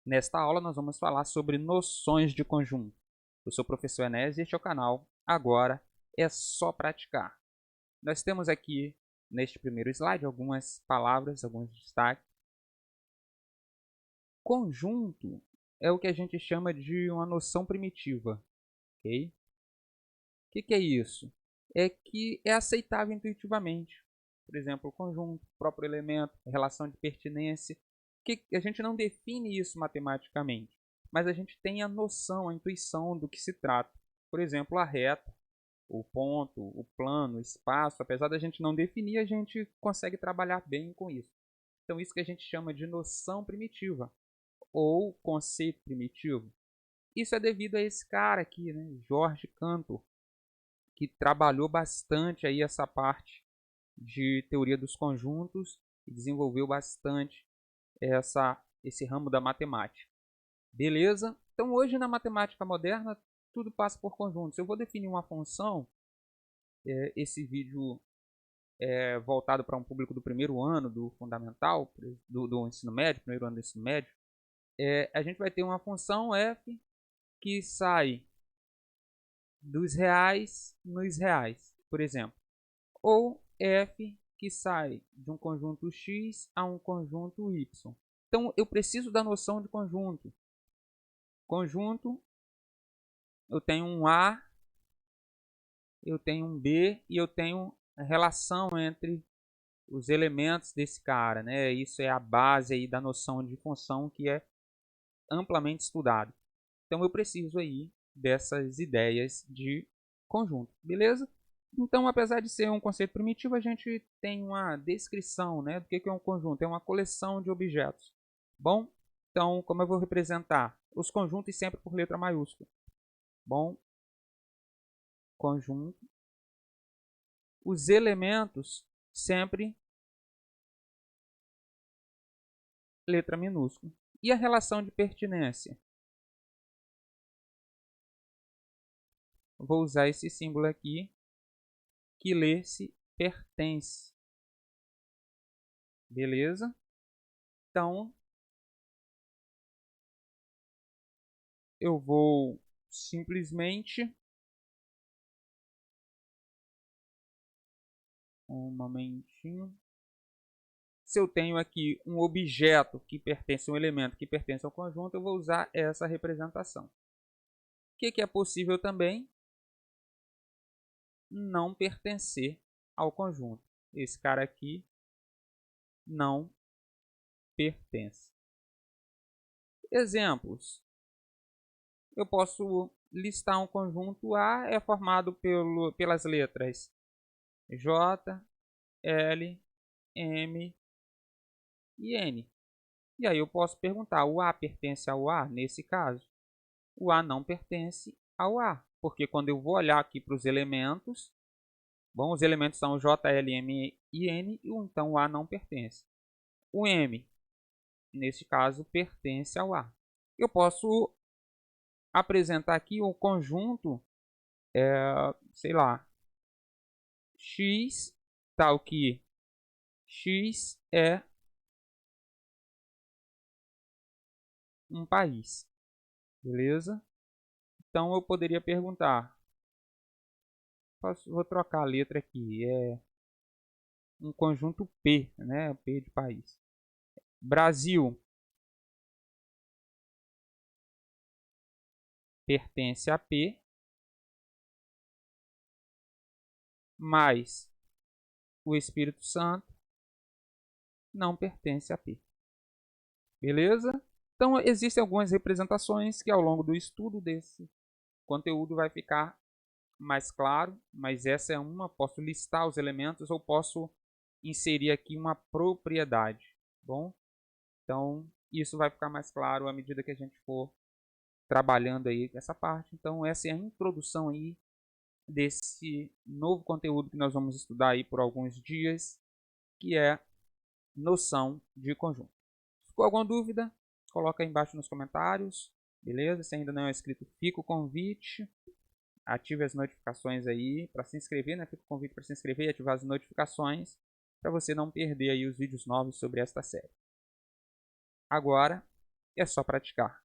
Nesta aula nós vamos falar sobre noções de conjunto. Eu sou o professor Enéas e este é o canal Agora é Só Praticar. Nós temos aqui, neste primeiro slide, algumas palavras, alguns destaques. Conjunto é o que a gente chama de uma noção primitiva. Okay? O que é isso? É que é aceitável intuitivamente. Por exemplo, o conjunto, o próprio elemento, a relação de pertinência. Que a gente não define isso matematicamente, mas a gente tem a noção, a intuição do que se trata. Por exemplo, a reta, o ponto, o plano, o espaço, apesar da gente não definir, a gente consegue trabalhar bem com isso. Então, isso que a gente chama de noção primitiva ou conceito primitivo. Isso é devido a esse cara aqui, né, George Cantor, que trabalhou bastante aí essa parte de teoria dos conjuntos e desenvolveu bastante esse ramo da matemática. Beleza? Então hoje na matemática moderna tudo passa por conjuntos. Eu vou definir uma função, esse vídeo é voltado para um público do primeiro ano do fundamental, do ensino médio, primeiro ano do ensino médio. A gente vai ter uma função f que sai dos reais nos reais, por exemplo. Ou f que sai de um conjunto x a um conjunto y. Então, eu preciso da noção de conjunto. Conjunto, eu tenho um A, eu tenho um B e eu tenho a relação entre os elementos desse cara, né? Isso é a base aí da noção de função que é amplamente estudado. Então, eu preciso aí dessas ideias de conjunto, beleza? Então, apesar de ser um conceito primitivo, a gente tem uma descrição, né, do que é um conjunto. É uma coleção de objetos. Bom, então, como eu vou representar? Os conjuntos sempre por letra maiúscula. Bom, conjunto. Os elementos sempre letra minúscula. E a relação de pertinência? Vou usar esse símbolo aqui, que lê-se pertence. Beleza? Então, eu vou simplesmente um momentinho. Se eu tenho aqui um objeto que pertence a um elemento que pertence ao conjunto, eu vou usar essa representação. O que é possível também? Não pertencer ao conjunto. Esse cara aqui não pertence. Exemplos. Eu posso listar um conjunto A, é formado pelas letras J, L, M e N. E aí eu posso perguntar, o A pertence ao A? Nesse caso, o A não pertence ao A, porque quando eu vou olhar aqui para os elementos, bom, os elementos são J, L, M e N, então o A não pertence. O M, nesse caso, pertence ao A. Eu posso apresentar aqui o conjunto, sei lá, X, tal que X é um país. Beleza? Então eu poderia perguntar, vou trocar a letra aqui, é um conjunto P, né? P de país. Brasil pertence a P, mas o Espírito Santo não pertence a P. Beleza? Então existem algumas representações que ao longo do estudo desse conteúdo vai ficar mais claro, mas essa é uma. Posso listar os elementos ou posso inserir aqui uma propriedade. Bom, então isso vai ficar mais claro à medida que a gente for trabalhando aí essa parte. Então essa é a introdução aí desse novo conteúdo que nós vamos estudar aí por alguns dias, que é noção de conjunto. Se ficou alguma dúvida, coloca aí embaixo nos comentários, beleza? Se ainda não é inscrito, fica o convite. Ative as notificações aí para se inscrever, né? Fica o convite para se inscrever e ativar as notificações para você não perder aí os vídeos novos sobre esta série. Agora É só praticar.